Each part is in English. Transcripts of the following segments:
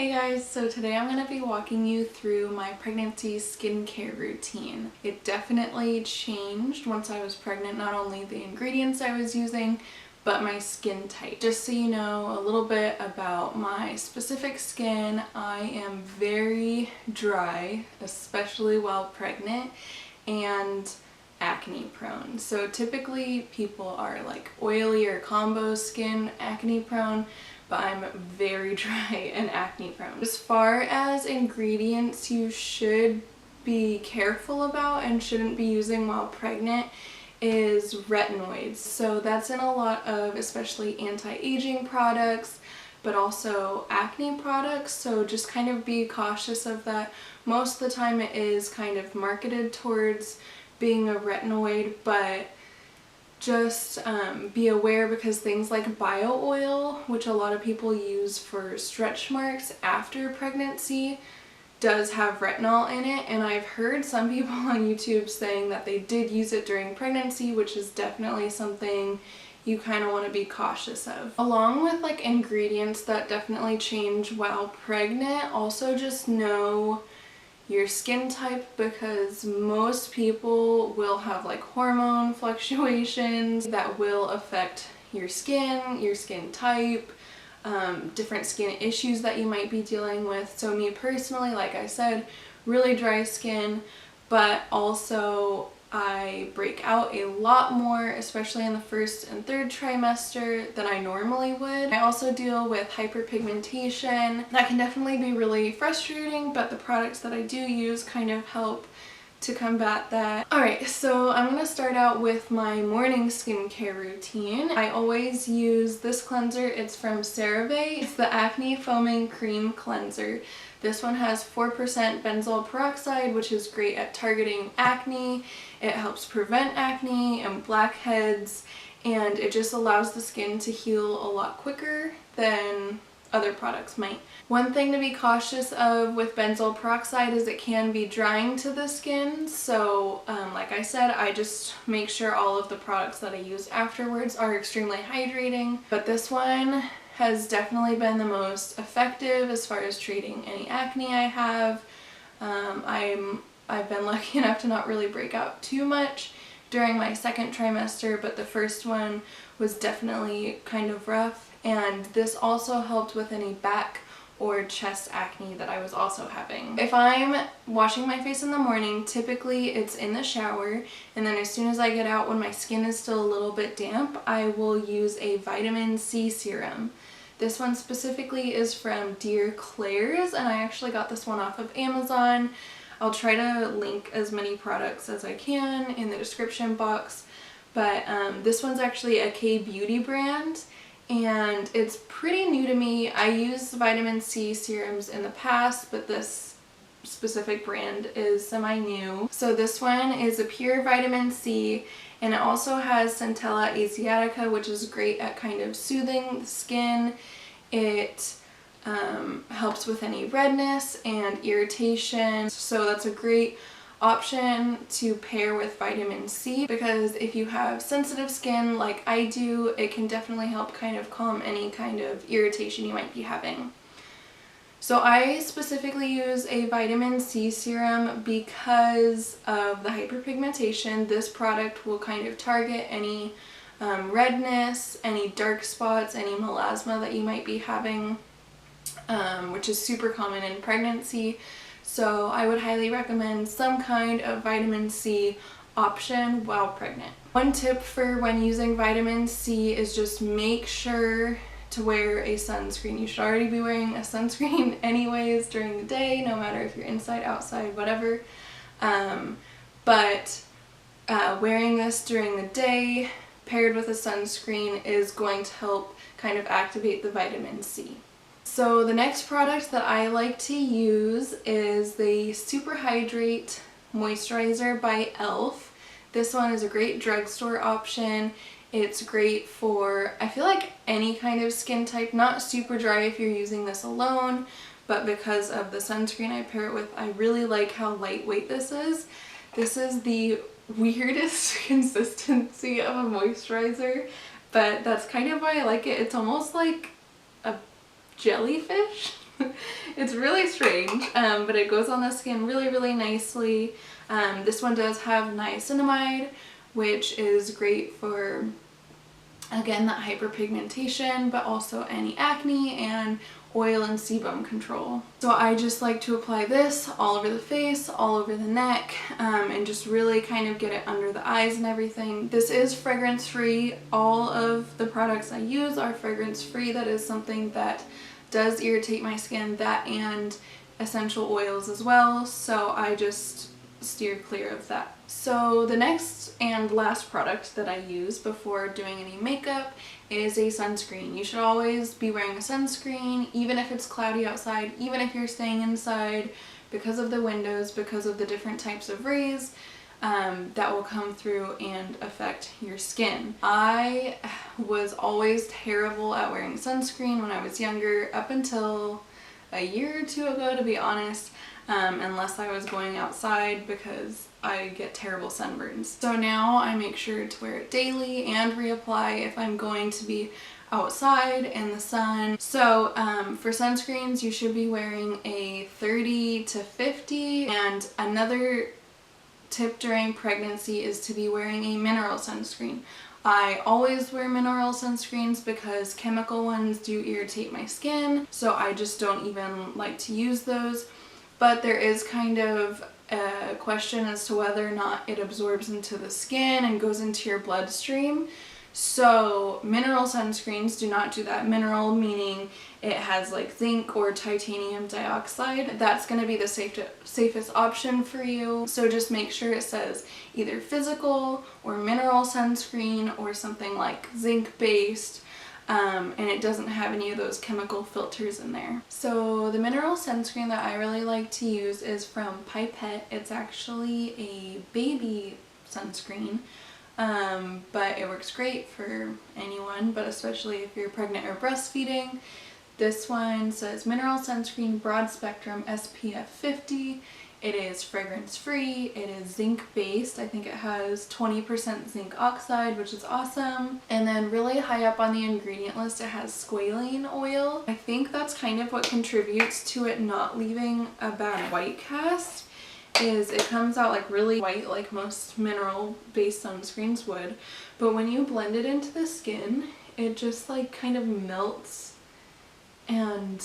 Hey guys, so today I'm going to be walking you through my pregnancy skincare routine. It definitely changed once I was pregnant, not only the ingredients I was using, but my skin type. Just so you know a little bit about my specific skin, I am very dry, especially while pregnant, and acne prone. So typically people are like oily or combo skin acne prone, but I'm very dry and acne prone. As far as ingredients you should be careful about and shouldn't be using while pregnant is retinoids. So that's in a lot of especially anti-aging products, but also acne products, so just kind of be cautious of that. Most of the time it is kind of marketed towards being a retinoid, but just be aware because things like bio oil, which a lot of people use for stretch marks after pregnancy, does have retinol in it, and I've heard some people on YouTube saying that they did use it during pregnancy, which is definitely something you kind of want to be cautious of. Along with like ingredients that definitely change while pregnant, also just know your skin type, because most people will have like hormone fluctuations that will affect your skin type, different skin issues that you might be dealing with. So me personally, like I said, really dry skin, but also I break out a lot more, especially in the first and third trimester, than I normally would. I also deal with hyperpigmentation. That can definitely be really frustrating, but the products that I do use kind of help to combat that. Alright, so I'm going to start out with my morning skincare routine. I always use this cleanser. It's from CeraVe. It's the Acne Foaming Cream Cleanser. This one has 4% benzoyl peroxide, which is great at targeting acne. It helps prevent acne and blackheads, and it just allows the skin to heal a lot quicker than other products might. One thing to be cautious of with benzoyl peroxide is it can be drying to the skin, so like I said, I just make sure all of the products that I use afterwards are extremely hydrating. But this one has definitely been the most effective as far as treating any acne I have. I've been lucky enough to not really break out too much during my second trimester, but the first one was definitely kind of rough, and this also helped with any back or chest acne that I was also having. If I'm washing my face in the morning, typically it's in the shower, and then as soon as I get out, when my skin is still a little bit damp, I will use a vitamin C serum. This one specifically is from Dear Claire's, and I actually got this one off of Amazon. I'll try to link as many products as I can in the description box, but this one's actually a K-Beauty brand, and it's pretty new to me. I used vitamin C serums in the past, but this specific brand is semi-new. So this one is a pure vitamin C, and it also has Centella asiatica, which is great at kind of soothing the skin. It helps with any redness and irritation, so that's a great option to pair with vitamin C, because if you have sensitive skin like I do, it can definitely help kind of calm any kind of irritation you might be having. So I specifically use a vitamin C serum because of the hyperpigmentation. This product will kind of target any redness, any dark spots, any melasma that you might be having, which is super common in pregnancy. So I would highly recommend some kind of vitamin C option while pregnant. One tip for when using vitamin C is just make sure to wear a sunscreen. You should already be wearing a sunscreen anyways during the day, no matter if you're inside, outside, whatever. But wearing this during the day paired with a sunscreen is going to help kind of activate the vitamin C. So the next product that I like to use is the Super Hydrate Moisturizer by e.l.f. This one is a great drugstore option. It's great for, I feel like, any kind of skin type. Not super dry if you're using this alone, but because of the sunscreen I pair it with, I really like how lightweight this is. This is the weirdest consistency of a moisturizer, but that's kind of why I like it. It's almost like a jellyfish. It's really strange, but it goes on the skin really, really nicely. This one does have niacinamide, which is great for, again, that hyperpigmentation, but also any acne and oil and sebum control. So I just like to apply this all over the face, all over the neck, and just really kind of get it under the eyes and everything. This is fragrance free. All of the products I use are fragrance free. That is something that does irritate my skin, that and essential oils as well. So I just steer clear of that. So the next and last product that I use before doing any makeup is a sunscreen. You should always be wearing a sunscreen, even if it's cloudy outside, even if you're staying inside, because of the windows, because of the different types of rays that will come through and affect your skin. I was always terrible at wearing sunscreen when I was younger, up until a year or two ago, to be honest, unless I was going outside, because I get terrible sunburns. So now I make sure to wear it daily and reapply if I'm going to be outside in the sun. So for sunscreens, you should be wearing a 30 to 50, and another tip during pregnancy is to be wearing a mineral sunscreen. I always wear mineral sunscreens because chemical ones do irritate my skin, so I just don't even like to use those. But there is kind of a question as to whether or not it absorbs into the skin and goes into your bloodstream. So mineral sunscreens do not do that. Mineral meaning it has like zinc or titanium dioxide. That's going to be the safest option for you. So just make sure it says either physical or mineral sunscreen or something like zinc based. And it doesn't have any of those chemical filters in there. So the mineral sunscreen that I really like to use is from Pipette. It's actually a baby sunscreen, but it works great for anyone, but especially if you're pregnant or breastfeeding. This one says mineral sunscreen broad spectrum SPF 50. It is fragrance free, it is zinc based. I think it has 20% zinc oxide, which is awesome. And then really high up on the ingredient list, it has squalane oil. I think that's kind of what contributes to it not leaving a bad white cast, is it comes out like really white like most mineral based sunscreens would. But when you blend it into the skin, it just like kind of melts and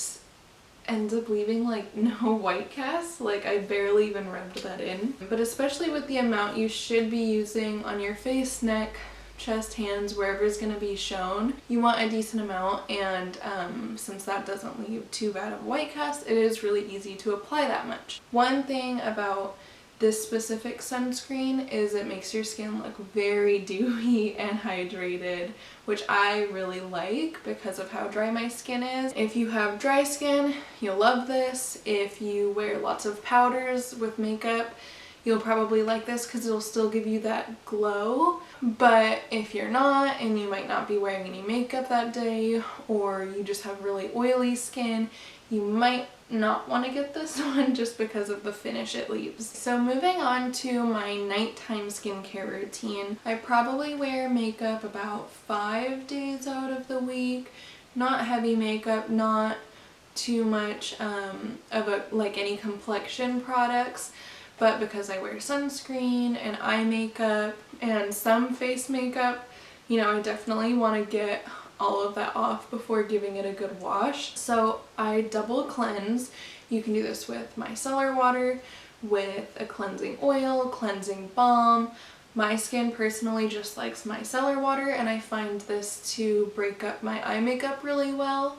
ends up leaving like no white cast. Like I barely even rubbed that in. But especially with the amount you should be using on your face, neck, chest, hands, wherever is going to be shown, you want a decent amount. And since that doesn't leave too bad of white cast, it is really easy to apply that much. One thing about this specific sunscreen is it makes your skin look very dewy and hydrated, which I really like because of how dry my skin is. If you have dry skin, you'll love this. If you wear lots of powders with makeup, you'll probably like this because it'll still give you that glow. But if you're not, and you might not be wearing any makeup that day, or you just have really oily skin, you might not want to get this one just because of the finish it leaves. So moving on to my nighttime skincare routine, I probably wear makeup about 5 days out of the week. Not heavy makeup, not too much like any complexion products, but because I wear sunscreen and eye makeup and some face makeup, you know, I definitely want to get all of that off before giving it a good wash. So I double cleanse. You can do this with micellar water, with a cleansing oil, cleansing balm. My skin personally just likes micellar water, and I find this to break up my eye makeup really well.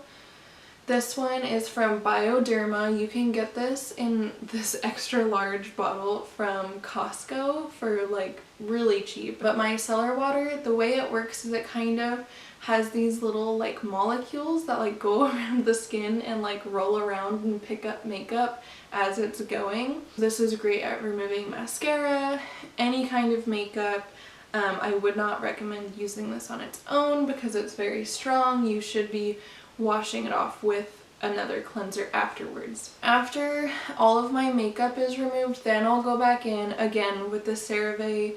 This one is from Bioderma. You can get this in this extra large bottle from Costco for like really cheap. But micellar water, the way it works is it kind of has these little like molecules that like go around the skin and like roll around and pick up makeup as it's going. This is great at removing mascara, any kind of makeup. I would not recommend using this on its own because it's very strong. You should be washing it off with another cleanser afterwards. After all of my makeup is removed, then I'll go back in again with the CeraVe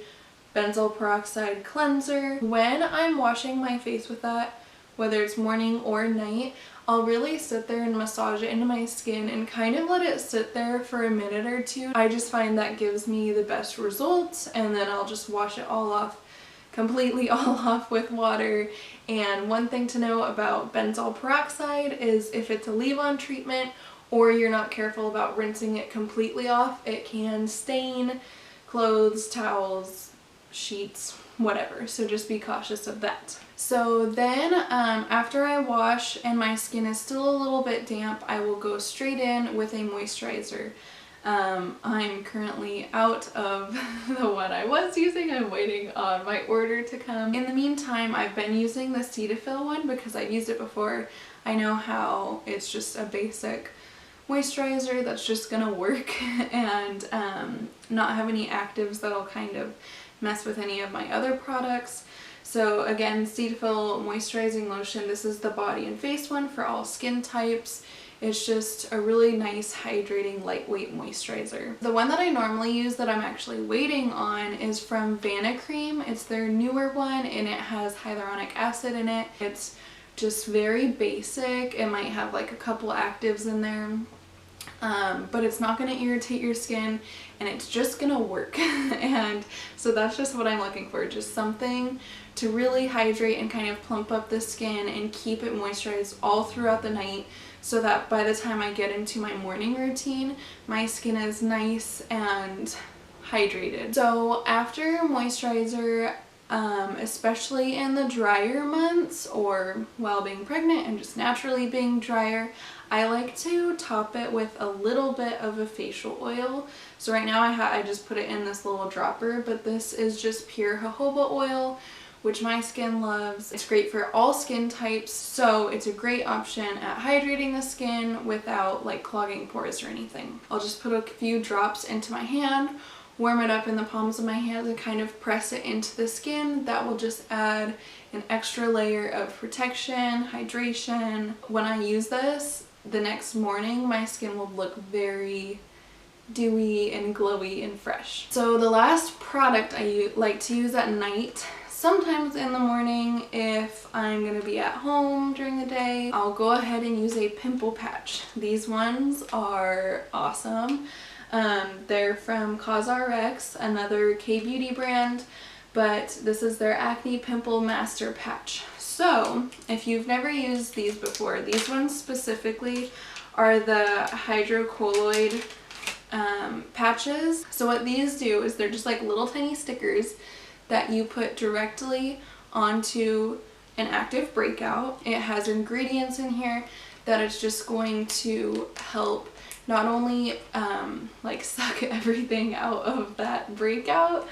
benzoyl peroxide cleanser. When I'm washing my face with that, whether it's morning or night, I'll really sit there and massage it into my skin and kind of let it sit there for a minute or two. I just find that gives me the best results, and then I'll just wash it all off, completely all off with water. And one thing to know about benzoyl peroxide is if it's a leave-on treatment or you're not careful about rinsing it completely off, it can stain clothes, towels, sheets, whatever. So just be cautious of that. So then after I wash and my skin is still a little bit damp, I will go straight in with a moisturizer. I'm currently out of the one I was using. I'm waiting on my order to come. In the meantime, I've been using the Cetaphil one because I've used it before. I know how it's just a basic moisturizer that's just gonna work and not have any actives that'll kind of mess with any of my other products. So again, Cetaphil moisturizing lotion. This is the body and face one for all skin types. It's just a really nice, hydrating, lightweight moisturizer. The one that I normally use that I'm actually waiting on is from Vanicream. It's their newer one and it has hyaluronic acid in it. It's just very basic. It might have like a couple actives in there. But it's not going to irritate your skin and it's just going to work. And so that's just what I'm looking for, just something to really hydrate and kind of plump up the skin and keep it moisturized all throughout the night, so that by the time I get into my morning routine, my skin is nice and hydrated. So after moisturizer, especially in the drier months or while being pregnant and just naturally being drier, I like to top it with a little bit of a facial oil. So right now I just put it in this little dropper, but this is just pure jojoba oil, which my skin loves. It's great for all skin types, so it's a great option at hydrating the skin without like clogging pores or anything. I'll just put a few drops into my hand, warm it up in the palms of my hands and kind of press it into the skin. That will just add an extra layer of protection, hydration. When I use this, the next morning my skin will look very dewy and glowy and fresh. So the last product I like to use at night, sometimes in the morning if I'm going to be at home during the day, I'll go ahead and use a pimple patch. These ones are awesome. They're from CosRx, another K-beauty brand, but this is their Acne Pimple Master Patch. So if you've never used these before, these ones specifically are the hydrocolloid patches. So what these do is they're just like little tiny stickers that you put directly onto an active breakout. It has ingredients in here that it's just going to help not only like suck everything out of that breakout,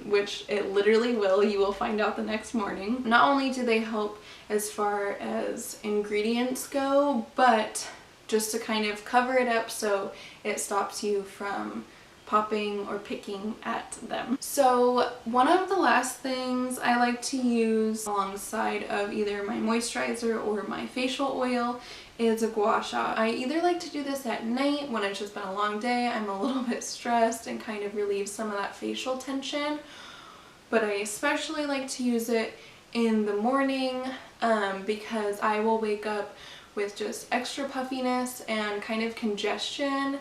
which it literally will, you will find out the next morning. Not only do they help as far as ingredients go, but just to kind of cover it up so it stops you from popping or picking at them. So one of the last things I like to use alongside of either my moisturizer or my facial oil is a gua sha. I either like to do this at night when it's just been a long day, I'm a little bit stressed, and kind of relieve some of that facial tension, but I especially like to use it in the morning because I will wake up with just extra puffiness and kind of congestion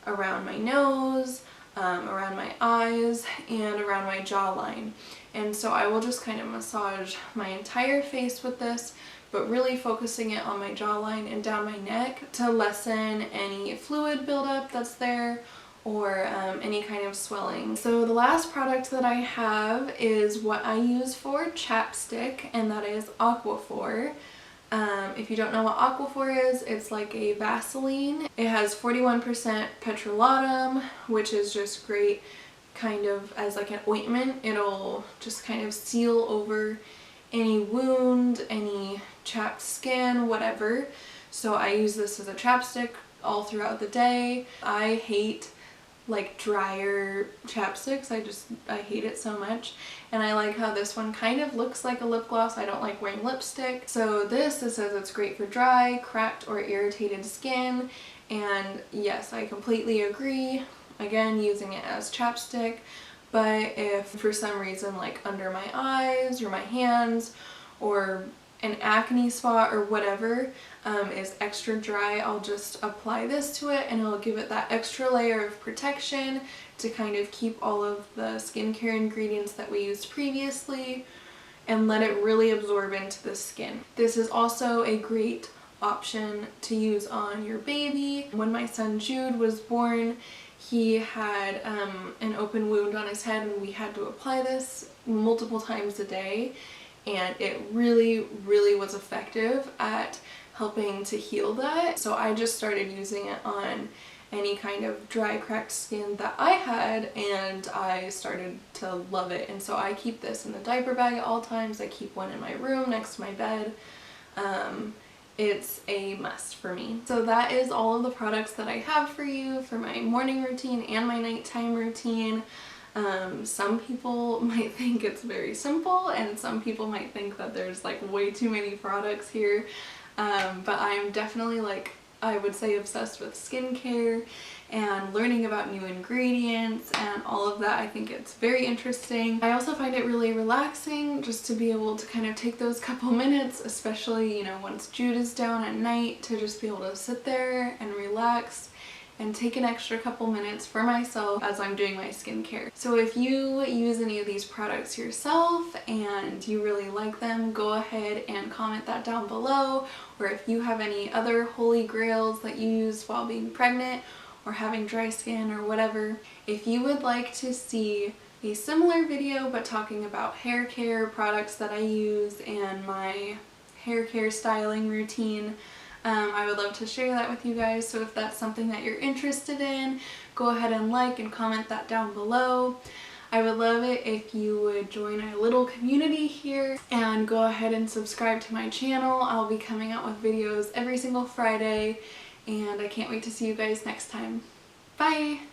around my nose, around my eyes, and around my jawline. And so I will just kind of massage my entire face with this, but really focusing it on my jawline and down my neck to lessen any fluid buildup that's there or any kind of swelling. So the last product that I have is what I use for chapstick, and that is Aquaphor. If you don't know what Aquaphor is, it's like a Vaseline. It has 41% petrolatum, which is just great kind of as like an ointment. It'll just kind of seal over any wound, any chapped skin, whatever. So I use this as a chapstick all throughout the day. I hate like drier chapsticks. I hate it so much. And I like how this one kind of looks like a lip gloss. I don't like wearing lipstick. So it says it's great for dry, cracked, or irritated skin. And yes, I completely agree. Again, using it as chapstick. But if for some reason like under my eyes or my hands or an acne spot or whatever is extra dry, I'll just apply this to it and it'll give it that extra layer of protection to kind of keep all of the skincare ingredients that we used previously and let it really absorb into the skin. This is also a great option to use on your baby. When my son Jude was born, he had an open wound on his head and we had to apply this multiple times a day, and it really was effective at helping to heal that. So I just started using it on any kind of dry, cracked skin that I had, and I started to love it. And so I keep this in the diaper bag at all times. I keep one in my room next to my bed. It's a must for me. So that is all of the products that I have for you for my morning routine and my nighttime routine. Some people might think it's very simple, and some people might think that there's like way too many products here, but I'm definitely, like, I would say, obsessed with skincare and learning about new ingredients and all of that. I think it's very interesting. I also find it really relaxing just to be able to kind of take those couple minutes, especially, you know, once Jude is down at night, to just be able to sit there and relax and take an extra couple minutes for myself as I'm doing my skincare. So if you use any of these products yourself and you really like them, go ahead and comment that down below. Or if you have any other holy grails that you use while being pregnant or having dry skin or whatever. If you would like to see a similar video but talking about hair care products that I use and my hair care styling routine, I would love to share that with you guys. So if that's something that you're interested in, go ahead and like and comment that down below. I would love it if you would join our little community here and go ahead and subscribe to my channel. I'll be coming out with videos every single Friday, and I can't wait to see you guys next time. Bye!